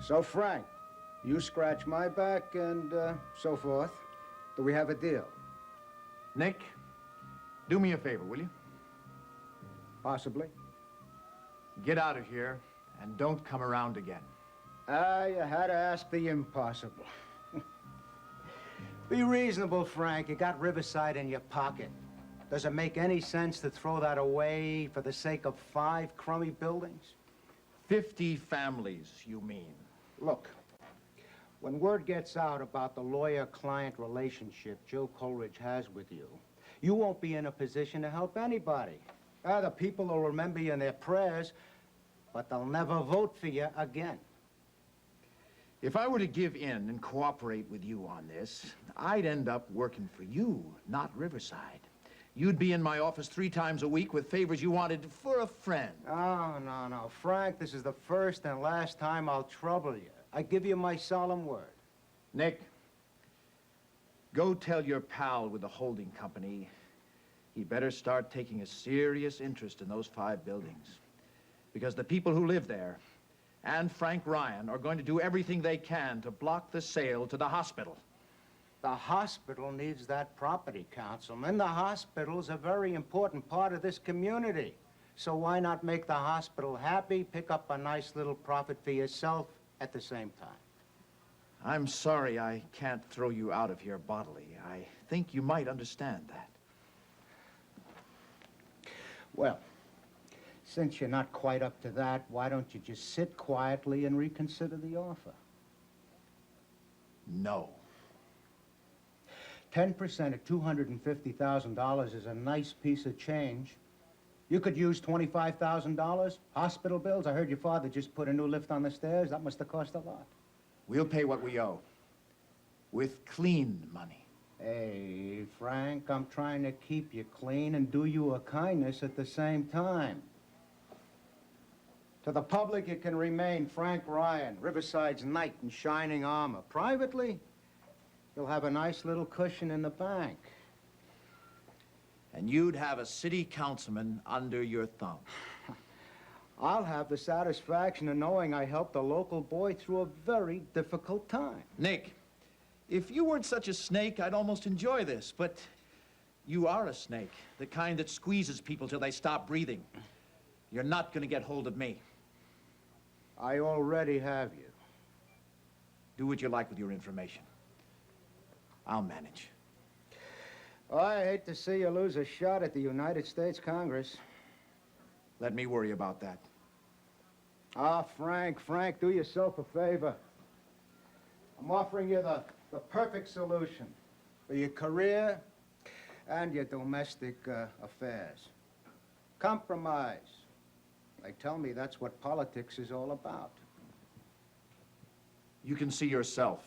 So, Frank, you scratch my back and so forth. Do we have a deal? Nick, do me a favor, will you? Possibly. Get out of here and don't come around again. You had to ask the impossible. Be reasonable, Frank. You got Riverside in your pocket. Does it make any sense to throw that away for the sake of 5 crummy buildings? 50 families, you mean? Look, when word gets out about the lawyer-client relationship Joe Coleridge has with you, you won't be in a position to help anybody. The people will remember you in their prayers, but they'll never vote for you again. If I were to give in and cooperate with you on this, I'd end up working for you, not Riverside. You'd be in my office 3 times a week with favors you wanted for a friend. Oh, no. Frank, this is the first and last time I'll trouble you. I give you my solemn word. Nick, go tell your pal with the holding company he better start taking a serious interest in those 5 buildings. Because the people who live there and Frank Ryan are going to do everything they can to block the sale to the hospital. The hospital needs that property, Councilman. The hospital's a very important part of this community. So why not make the hospital happy, pick up a nice little profit for yourself at the same time? I'm sorry I can't throw you out of here bodily. I think you might understand that. Well, since you're not quite up to that, why don't you just sit quietly and reconsider the offer? No. 10% of $250,000 is a nice piece of change. You could use $25,000. Hospital bills, I heard your father just put a new lift on the stairs. That must have cost a lot. We'll pay what we owe. With clean money. Hey, Frank, I'm trying to keep you clean and do you a kindness at the same time. To the public, you can remain Frank Ryan, Riverside's knight in shining armor. Privately, you'll have a nice little cushion in the bank. And you'd have a city councilman under your thumb. I'll have the satisfaction of knowing I helped a local boy through a very difficult time. Nick, if you weren't such a snake, I'd almost enjoy this, but you are a snake, the kind that squeezes people till they stop breathing. You're not going to get hold of me. I already have you. Do what you like with your information. I'll manage. I hate to see you lose a shot at the United States Congress. Let me worry about that. Frank, do yourself a favor. I'm offering you the perfect solution for your career and your domestic affairs. Compromise. They tell me that's what politics is all about. You can see yourself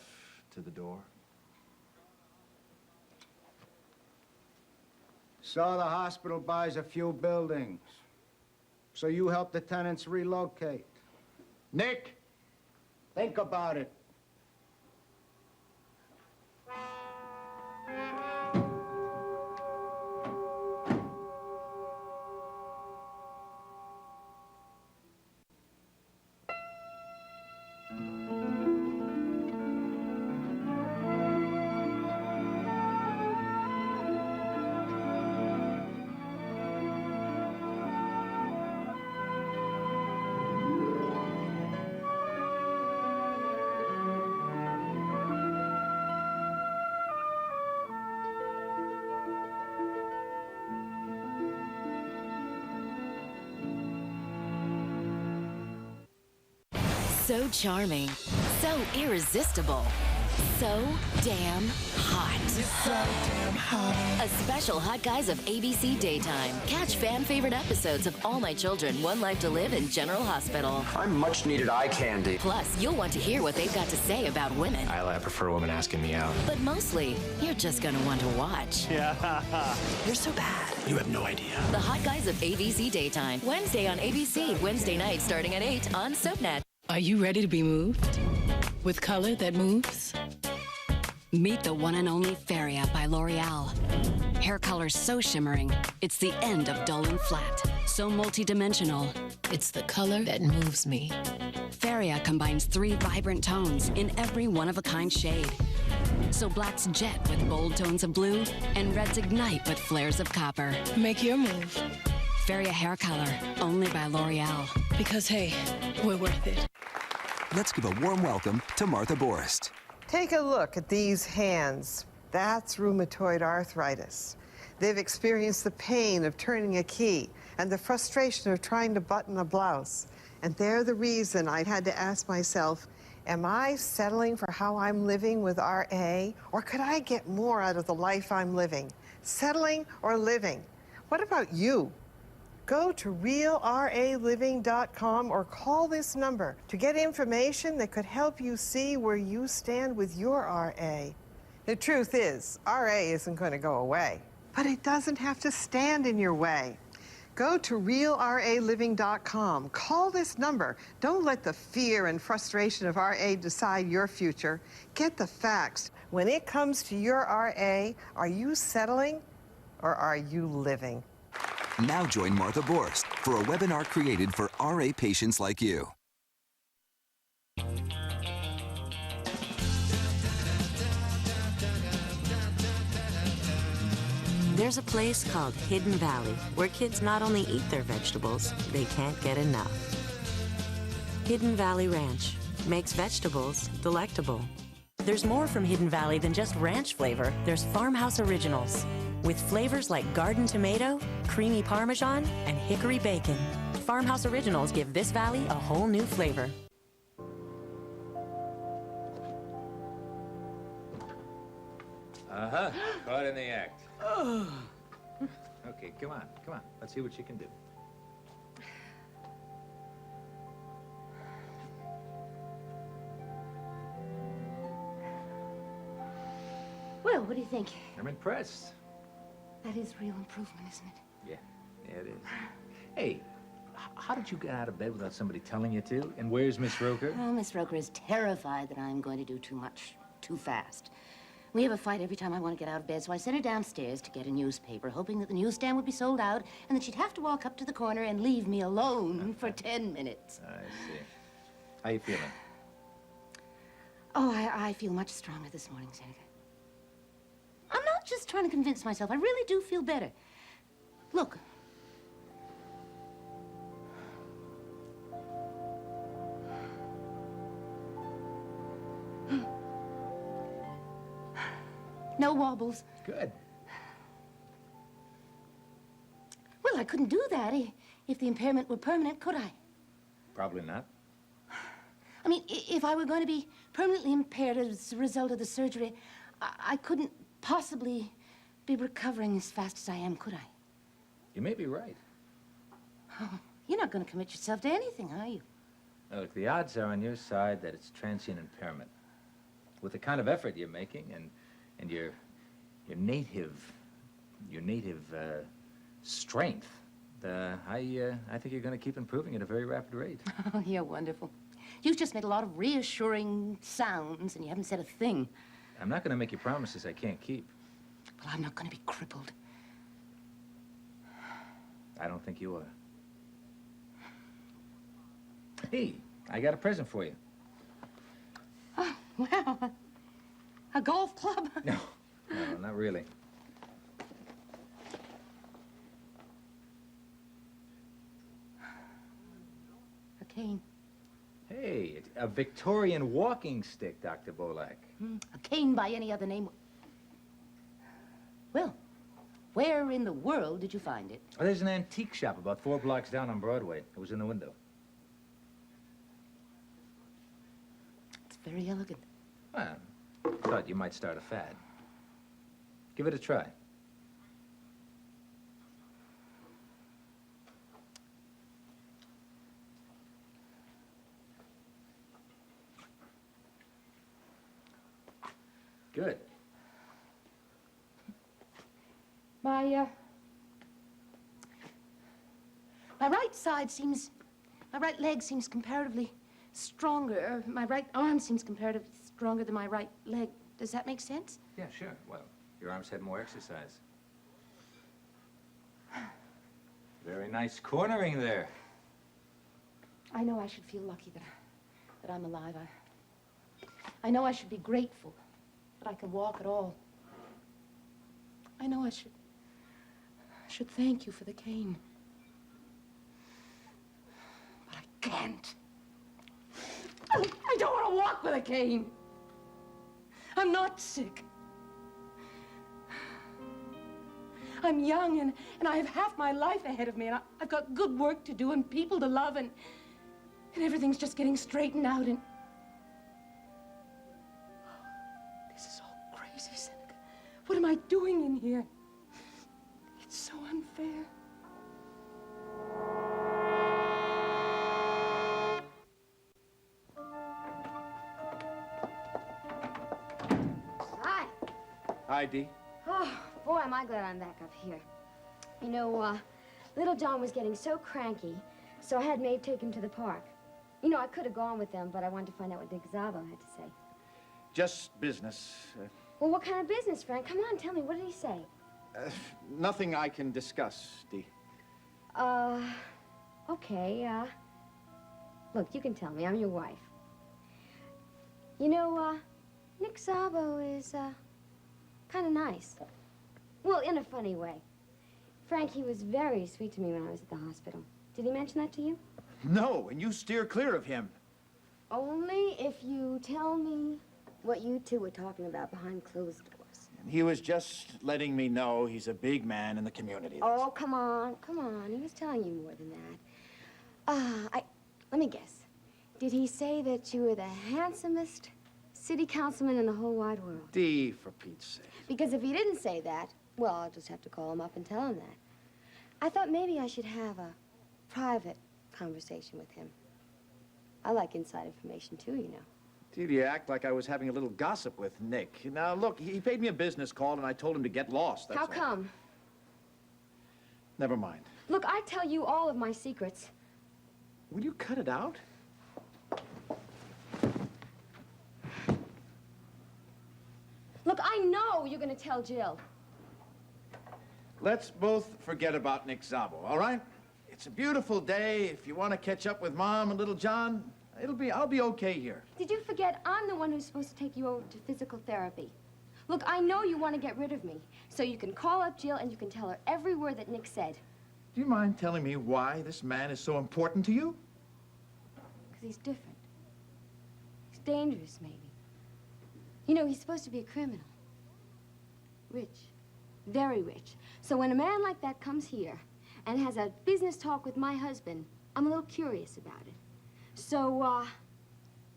to the door. So the hospital buys a few buildings. So you help the tenants relocate. Nick! Think about it. So charming, so irresistible, so damn hot. So damn hot. A special Hot Guys of ABC Daytime. Catch fan-favorite episodes of All My Children, One Life to Live in General Hospital. I'm much-needed eye candy. Plus, you'll want to hear what they've got to say about women. I prefer women asking me out. But mostly, you're just going to want to watch. Yeah. You're so bad. You have no idea. The Hot Guys of ABC Daytime. Wednesday on ABC. Wednesday night starting at 8 on SoapNet. Are you ready to be moved? With color that moves? Meet the one and only Feria by L'Oreal. Hair color so shimmering, it's the end of dull and flat. So multi-dimensional, It's the color that moves me. Feria Feria combines 3 vibrant tones in every one-of-a-kind shade. So blacks jet with bold tones of blue, and reds ignite with flares of copper. Make your move. Feria hair color, only by L'Oreal. Because, hey, we're worth it. Let's give a warm welcome to Martha Borst. Take a look at these hands. That's rheumatoid arthritis. They've experienced the pain of turning a key and the frustration of trying to button a blouse. And they're the reason I had to ask myself, am I settling for how I'm living with RA? Or could I get more out of the life I'm living? Settling or living? What about you? Go to realraliving.com or call this number to get information that could help you see where you stand with your RA. The truth is, RA isn't going to go away, but it doesn't have to stand in your way. Go to realraliving.com. Call this number. Don't let the fear and frustration of RA decide your future. Get the facts. When it comes to your RA, are you settling or are you living? Now join Martha Borst for a webinar created for RA patients like you. There's a place called Hidden Valley where kids not only eat their vegetables, they can't get enough. Hidden Valley Ranch makes vegetables delectable. There's more from Hidden Valley than just ranch flavor. There's Farmhouse Originals with flavors like garden tomato, creamy Parmesan, and hickory bacon. Farmhouse Originals give this valley a whole new flavor. Uh-huh. Caught in the act. Okay, come on. Let's see what you can do. Well, what do you think? I'm impressed. That is real improvement, isn't it? Yeah, it is. Hey, how did you get out of bed without somebody telling you to? And where's Miss Roker? Oh, Miss Roker is terrified that I'm going to do too much, too fast. We have a fight every time I want to get out of bed, so I sent her downstairs to get a newspaper, hoping that the newsstand would be sold out and that she'd have to walk up to the corner and leave me alone for 10 minutes. I see. How you feeling? Oh, I feel much stronger this morning, Senator. I'm not just trying to convince myself. I really do feel better. Look. No wobbles. Good. Well, I couldn't do that if the impairment were permanent, could I? Probably not. I mean, if I were going to be permanently impaired as a result of the surgery, I couldn't possibly be recovering as fast as I am, could I? You may be right. Oh, you're not going to commit yourself to anything, are you? Now, look, the odds are on your side that it's transient impairment. With the kind of effort you're making and your native strength, I think you're going to keep improving at a very rapid rate. Oh, you're wonderful. You've just made a lot of reassuring sounds, and you haven't said a thing. I'm not going to make you promises I can't keep. Well, I'm not going to be crippled. I don't think you are. Hey, I got a present for you. Oh, wow. A golf club? No, not really. A cane. Hey, it's a Victorian walking stick, Dr. Bolak. A cane by any other name. Well, where in the world did you find it? Oh, there's an antique shop about 4 blocks down on Broadway. It was in the window. It's very elegant. Well, I thought you might start a fad. Give it a try. Good. My right leg seems comparatively stronger. My right arm seems comparatively stronger than my right leg. Does that make sense? Yeah, sure. Well, your arms had more exercise. Very nice cornering there. I know I should feel lucky that I'm alive. I know I should be grateful that I can walk at all. I know I should thank you for the cane. But I can't. I don't want to walk with a cane. I'm not sick. I'm young, and I have half my life ahead of me, and I've got good work to do and people to love, and everything's just getting straightened out, and... This is all crazy, Seneca. What am I doing in here? It's so unfair. Hi. Hi, Dee. Oh, boy, am I glad I'm back up here. You know, little John was getting so cranky, so I had Maeve take him to the park. You know, I could have gone with them, but I wanted to find out what Nick Zabo had to say. Just business. Well, what kind of business, Frank? Come on, tell me, what did he say? Nothing I can discuss, Dee. Okay, look, you can tell me, I'm your wife. You know, Nick Zabo is, kind of nice. Well, in a funny way. Frank, he was very sweet to me when I was at the hospital. Did he mention that to you? No, and you steer clear of him. Only if you tell me what you two were talking about behind closed doors. And he was just letting me know he's a big man in the community. Oh, come on, come on. He was telling you more than that. Let me guess. Did he say that you were the handsomest city councilman in the whole wide world? Dee, for Pete's sake. Because if he didn't say that, well, I'll just have to call him up and tell him that. I thought maybe I should have a private conversation with him. I like inside information, too, you know. Did you act like I was having a little gossip with Nick? Now, look, he paid me a business call, and I told him to get lost, that's How all. come? Never mind. Look, I tell you all of my secrets. Will you cut it out? Look, I know you're going to tell Jill. Let's both forget about Nick Zabo, all right? It's a beautiful day. If you want to catch up with Mom and little John, I'll be okay here. Did you forget I'm the one who's supposed to take you over to physical therapy? Look, I know you want to get rid of me, so you can call up Jill and you can tell her every word that Nick said. Do you mind telling me why this man is so important to you? Because he's different. He's dangerous, maybe. You know, he's supposed to be a criminal. Rich. Very rich. So when a man like that comes here and has a business talk with my husband, I'm a little curious about it. So,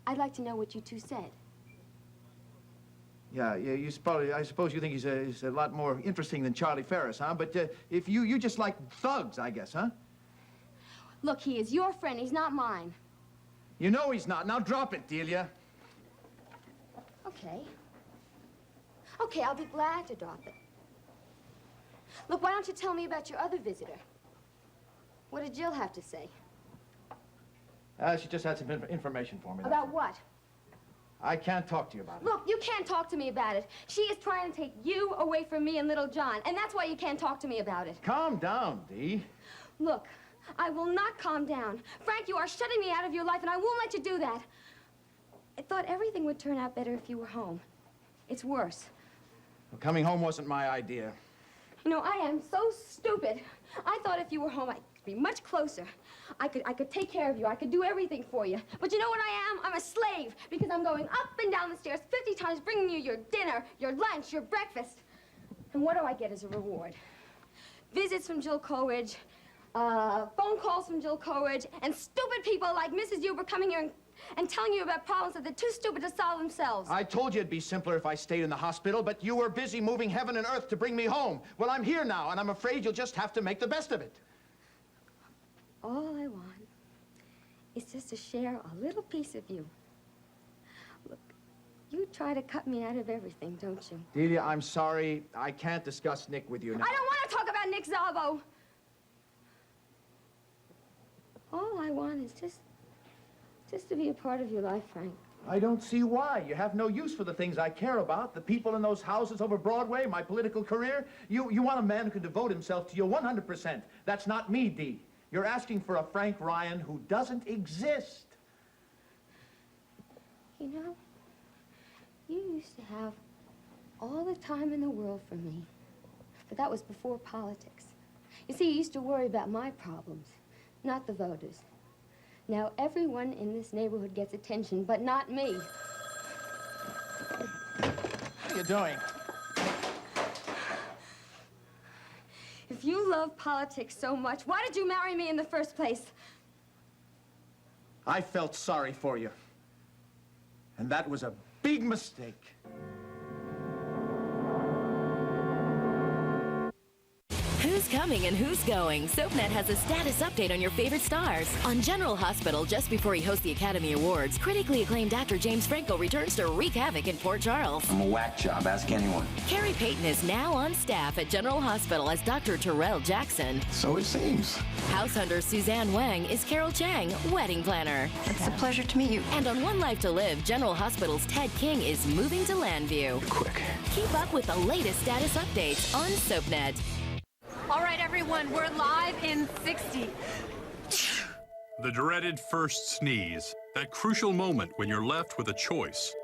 I'd like to know what you two said. Yeah, I suppose you think he's a lot more interesting than Charlie Ferris, huh? But if you just like thugs, I guess, huh? Look, he is your friend. He's not mine. You know he's not. Now drop it, Delia. Okay. Okay, I'll be glad to drop it. Look, why don't you tell me about your other visitor? What did Jill have to say? She just had some information for me. About what? I can't talk to you about it. Look, you can't talk to me about it. She is trying to take you away from me and little John, and that's why you can't talk to me about it. Calm down, Dee. Look, I will not calm down. Frank, you are shutting me out of your life, and I won't let you do that. I thought everything would turn out better if you were home. It's worse. Well, coming home wasn't my idea. You know, I am so stupid. I thought if you were home, I'd be much closer. I could take care of you. I could do everything for you. But you know what I am? I'm a slave because I'm going up and down the stairs 50 times, bringing you your dinner, your lunch, your breakfast. And what do I get as a reward? Visits from Jill Coleridge, phone calls from Jill Coleridge, and stupid people like Mrs. Huber coming here and telling you about problems that they're too stupid to solve themselves. I told you it'd be simpler if I stayed in the hospital, but you were busy moving heaven and earth to bring me home. Well, I'm here now, and I'm afraid you'll just have to make the best of it. All I want is just to share a little piece of you. Look, you try to cut me out of everything, don't you? Delia, I'm sorry. I can't discuss Nick with you now. I don't want to talk about Nick Zabo. All I want is just to be a part of your life, Frank. I don't see why. You have no use for the things I care about. The people in those houses over Broadway, my political career. You want a man who can devote himself to you 100%. That's not me, Dee. You're asking for a Frank Ryan who doesn't exist. You know, you used to have all the time in the world for me. But that was before politics. You see, you used to worry about my problems, not the voters. Now everyone in this neighborhood gets attention, but not me. What are you doing? If you love politics so much, why did you marry me in the first place? I felt sorry for you. And that was a big mistake. Who's coming and who's going? SoapNet has a status update on your favorite stars. On General Hospital, just before he hosts the Academy Awards, critically acclaimed actor James Franco returns to wreak havoc in Port Charles. I'm a whack job, ask anyone. Carrie Payton is now on staff at General Hospital as Dr. Terrell Jackson. So it seems. House hunter Suzanne Wang is Carol Chang, wedding planner. It's a pleasure to meet you. And on One Life to Live, General Hospital's Ted King is moving to Landview. Quick. Keep up with the latest status updates on SoapNet. All right, everyone, we're live in 60. The dreaded first sneeze. That crucial moment when you're left with a choice.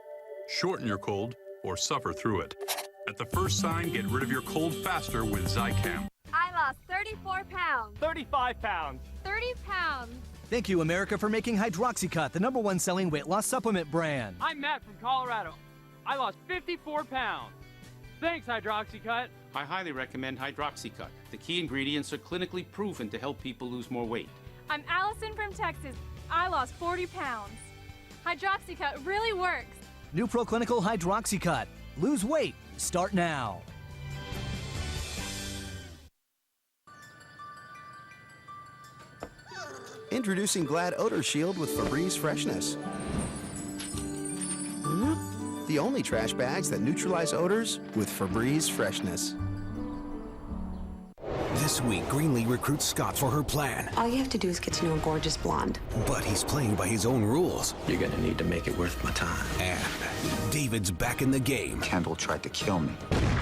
Shorten your cold or suffer through it. At the first sign, get rid of your cold faster with Zicam. I lost 34 pounds. 35 pounds. 30 pounds. Thank you, America, for making Hydroxycut the #1 selling weight loss supplement brand. I'm Matt from Colorado. I lost 54 pounds. Thanks, Hydroxycut. I highly recommend Hydroxycut. The key ingredients are clinically proven to help people lose more weight. I'm Allison from Texas. I lost 40 pounds. Hydroxycut really works. New Proclinical Hydroxycut. Lose weight. Start now. Introducing Glad Odor Shield with Febreze Freshness. The only trash bags that neutralize odors with Febreze Freshness. This week, Greenlee recruits Scott for her plan. All you have to do is get to know a gorgeous blonde. But he's playing by his own rules. You're gonna need to make it worth my time. And David's back in the game. Kendall tried to kill me.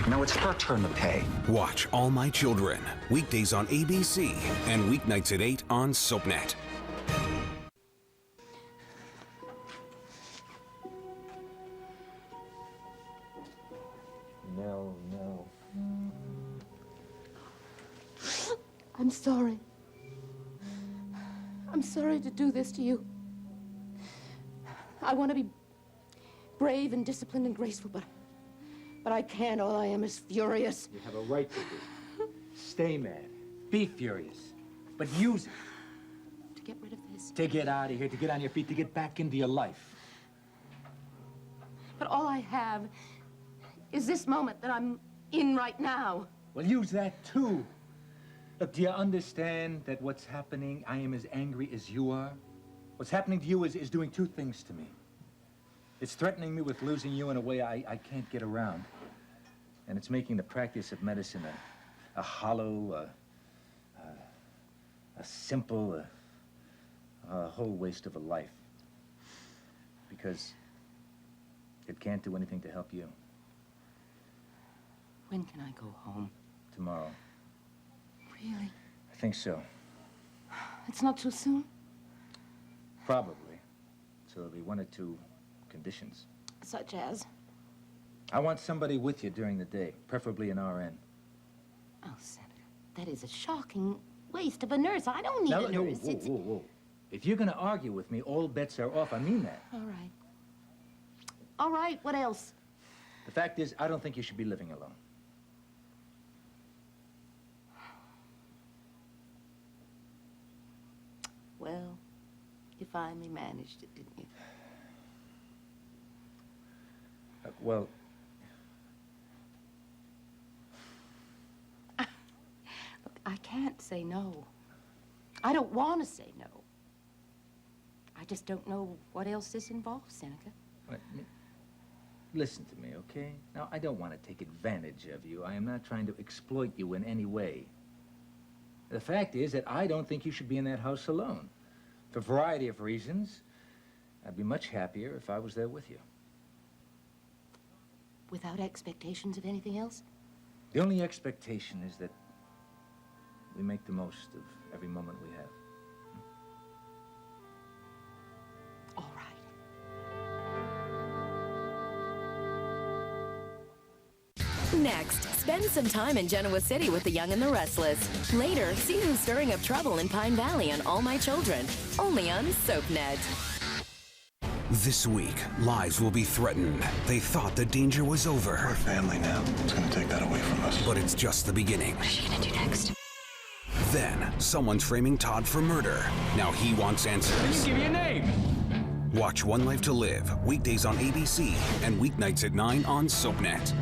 Now it's her turn to pay. Watch All My Children. Weekdays on ABC and weeknights at 8 on SoapNet. No. I'm sorry. I'm sorry to do this to you. I want to be brave and disciplined and graceful, but I can't. All I am is furious. You have a right to be. Stay mad. Be furious. But use it. To get rid of this. To get out of here, to get on your feet, to get back into your life. But all I have is this moment that I'm in right now. Well, use that too. Look, do you understand that what's happening, I am as angry as you are? What's happening to you is doing two things to me. It's threatening me with losing you in a way I can't get around. And it's making the practice of medicine a hollow, a simple, a whole waste of a life. Because it can't do anything to help you. When can I go home? Tomorrow. Really? I think so. It's not too soon? Probably. So there'll be one or two conditions. Such as? I want somebody with you during the day, preferably an RN. Oh, Senator, that is a shocking waste of a nurse. I don't need Now, a nurse. Whoa. If you're going to argue with me, all bets are off. I mean that. All right. All right, what else? The fact is, I don't think you should be living alone. Well, you finally managed it, didn't you? Well... Look, I can't say no. I don't want to say no. I just don't know what else this involves, Seneca. Listen to me, okay? Now, I don't want to take advantage of you. I am not trying to exploit you in any way. The fact is that I don't think you should be in that house alone. For a variety of reasons, I'd be much happier if I was there with you. Without expectations of anything else? The only expectation is that we make the most of every moment we have. All right. Next, spend some time in Genoa City with the young and the restless. Later, see who's stirring up trouble in Pine Valley on All My Children. Only on SoapNet. This week, lives will be threatened. They thought the danger was over. We're family now. It's gonna take that away from us. But it's just the beginning. What is she gonna do next? Then, someone's framing Todd for murder. Now he wants answers. Give me a name. Watch One Life to Live, weekdays on ABC and weeknights at 9 on SoapNet.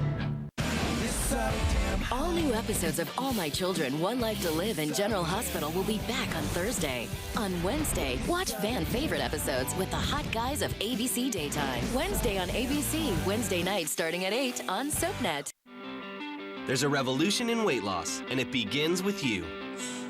All new episodes of All My Children, One Life to Live and General Hospital will be back on Thursday. On Wednesday, watch fan favorite episodes with the hot guys of ABC Daytime. Wednesday on ABC, Wednesday night starting at 8 on SoapNet. There's a revolution in weight loss, and it begins with you.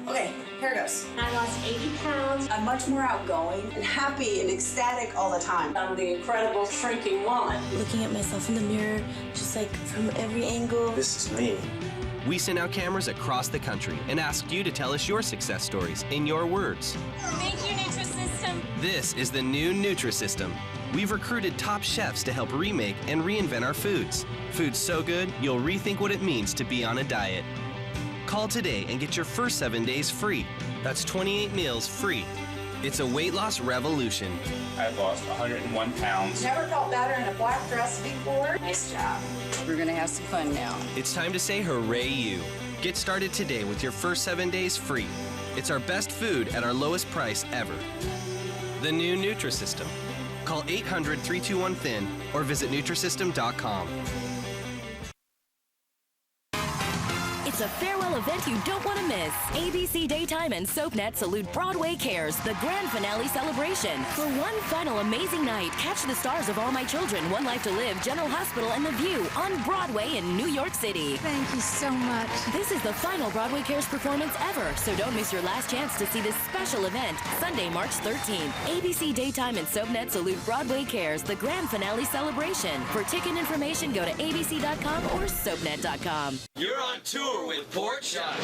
Okay, here it goes. I lost 80 pounds. I'm much more outgoing and happy and ecstatic all the time. I'm the incredible shrinking woman. Looking at myself in the mirror, just like from every angle. This is me. We sent out cameras across the country and asked you to tell us your success stories in your words. Thank you, Nutrisystem. This is the new Nutrisystem. We've recruited top chefs to help remake and reinvent our foods. Foods so good, you'll rethink what it means to be on a diet. Call today and get your first 7 days free. That's 28 meals free. It's a weight loss revolution. I've lost 101 pounds. Never felt better in a black dress before. Nice job. We're gonna have some fun now. It's time to say hooray you. Get started today with your first 7 days free. It's our best food at our lowest price ever. The new Nutrisystem. Call 800-321-THIN or visit Nutrisystem.com. It's a farewell event you don't want to miss. ABC Daytime and SoapNet salute Broadway Cares, the grand finale celebration. For one final amazing night, catch the stars of All My Children, One Life to Live, General Hospital, and The View on Broadway in New York City. Thank you so much. This is the final Broadway Cares performance ever, so don't miss your last chance to see this special event, Sunday, March 13th. ABC Daytime and SoapNet salute Broadway Cares, the grand finale celebration. For ticket information, go to abc.com or soapnet.com. You're on tour with Port Chuck.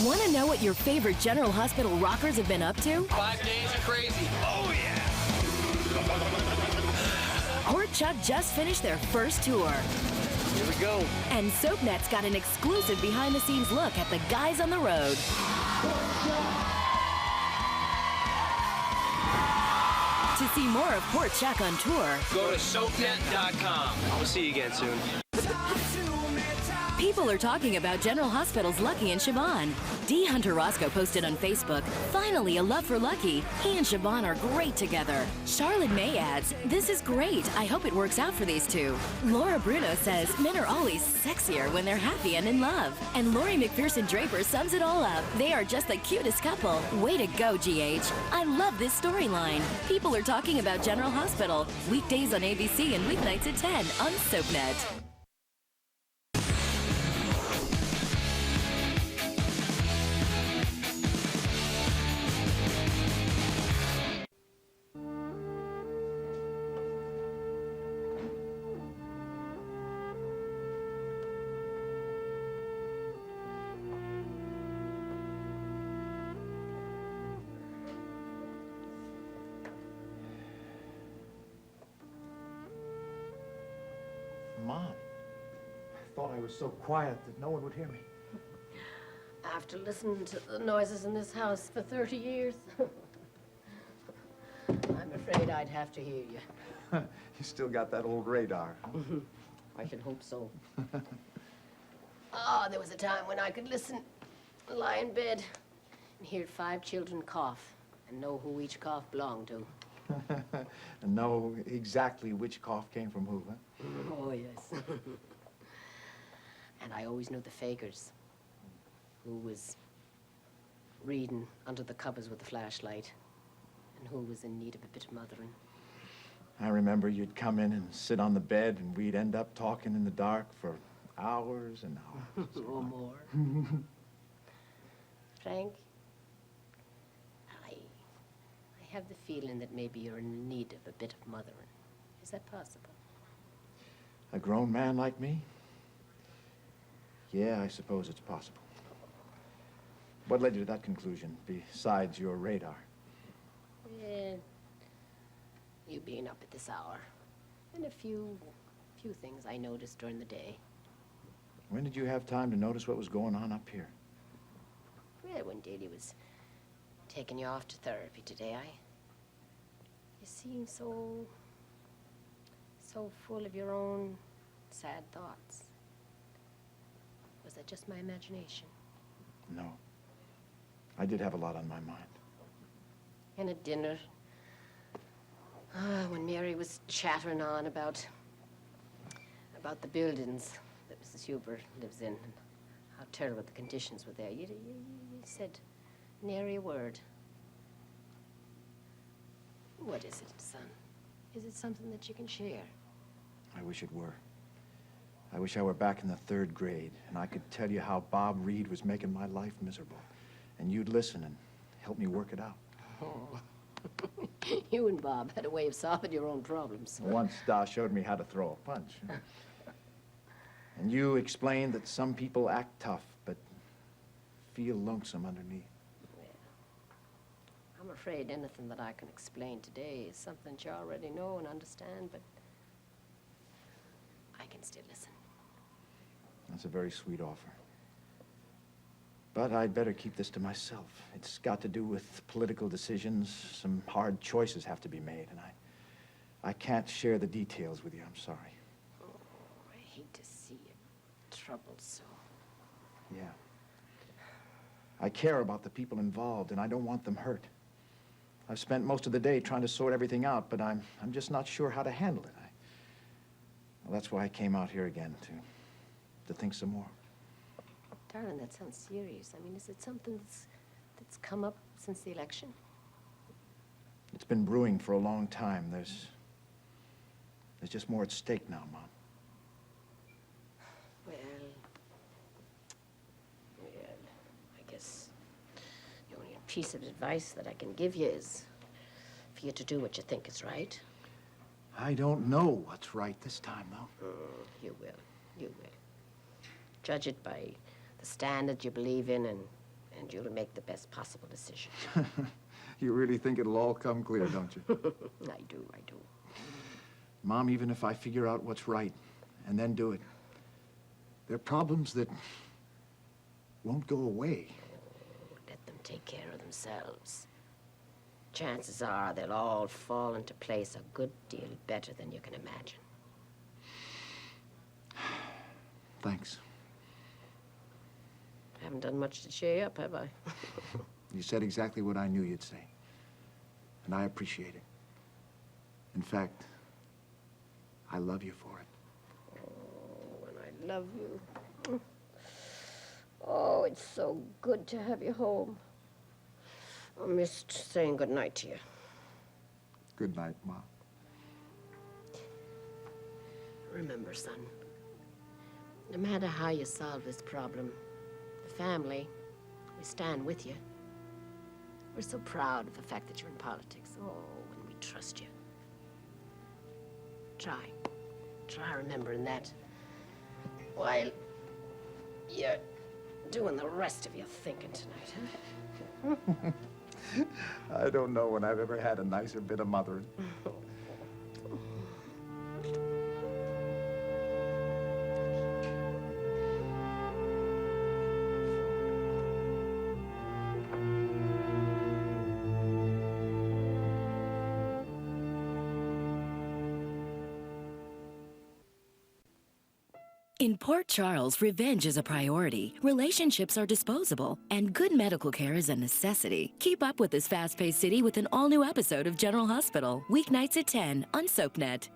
Want to know what your favorite General Hospital rockers have been up to? 5 days of crazy. Oh, yeah. Port Chuck just finished their first tour. Here we go. And SoapNet's got an exclusive behind-the-scenes look at the guys on the road. To see more of Port Chuck on tour, Go to soapnet.com. We'll see you again soon. people are talking about General Hospital's Lucky and Siobhan. D. Hunter Roscoe posted on Facebook, "Finally a love for Lucky. He and Siobhan are great together." Charlotte May adds, "This is great. I hope it works out for these two." Laura Bruno says, "Men are always sexier when they're happy and in love." And Lori McPherson Draper sums it all up. "They are just the cutest couple. Way to go, GH. I love this storyline." People are talking about General Hospital. Weekdays on ABC and weeknights at 10 on SoapNet. Mom, I thought I was so quiet that no one would hear me. After listening to the noises in this house for 30 years, I'm afraid I'd have to hear you. You still got that old radar. I should hope so. Ah, there was a time when I could listen, lie in bed, and hear 5 children cough, and know who each cough belonged to. And know exactly which cough came from who, huh? Oh, yes. And I always knew the fakers, who was reading under the covers with a flashlight, and who was in need of a bit of mothering. I remember you'd come in and sit on the bed, and we'd end up talking in the dark for hours and hours. Or more. Frank, I have the feeling that maybe you're in need of a bit of mothering. Is that possible? A grown man like me? Yeah, I suppose it's possible. What led you to that conclusion, besides your radar? Yeah, you being up at this hour, and a few few things I noticed during the day. When did you have time to notice what was going on up here? Well, when Daddy was taking you off to therapy today, you seem so full of your own sad thoughts. Was that just my imagination? No. I did have a lot on my mind. And at dinner, when Mary was chattering on about the buildings that Mrs. Huber lives in and how terrible the conditions were there, you said nary a word. What is it, son? Is it something that you can share? I wish it were. I wish I were back in the 3rd grade, and I could tell you how Bob Reed was making my life miserable, and you'd listen and help me work it out. Oh. You and Bob had a way of solving your own problems. Once Da showed me how to throw a punch. And you explained that some people act tough, but feel lonesome underneath. Well, I'm afraid anything that I can explain today is something that you already know and understand, but I can still listen. That's a very sweet offer. But I'd better keep this to myself. It's got to do with political decisions. Some hard choices have to be made, and I can't share the details with you. I'm sorry. Oh, I hate to see you troubled so. Yeah. I care about the people involved, and I don't want them hurt. I've spent most of the day trying to sort everything out, but I'm just not sure how to handle it. Well, that's why I came out here again, to think some more. Darling, that sounds serious. I mean, is it something that's come up since the election? It's been brewing for a long time. There's just more at stake now, Mom. Well, I guess the only piece of advice that I can give you is for you to do what you think is right. I don't know what's right this time, though. You will. You will. Judge it by the standard you believe in, and you'll make the best possible decision. You really think it'll all come clear, don't you? I do. Mom, even if I figure out what's right and then do it, there are problems that won't go away. Let them take care of themselves. Chances are they'll all fall into place a good deal better than you can imagine. Thanks. I haven't done much to cheer you up, have I? You said exactly what I knew you'd say, and I appreciate it. In fact, I love you for it. Oh, and I love you. Oh, it's so good to have you home. I missed saying goodnight to you. Good night, Mom. Remember, son, no matter how you solve this problem, the family, we stand with you. We're so proud of the fact that you're in politics. Oh, when we trust you. Try remembering that while you're doing the rest of your thinking tonight, huh? I don't know when I've ever had a nicer bit of mothering. In Port Charles, revenge is a priority, relationships are disposable, and good medical care is a necessity. Keep up with this fast-paced city with an all-new episode of General Hospital, weeknights at 10 on SoapNet.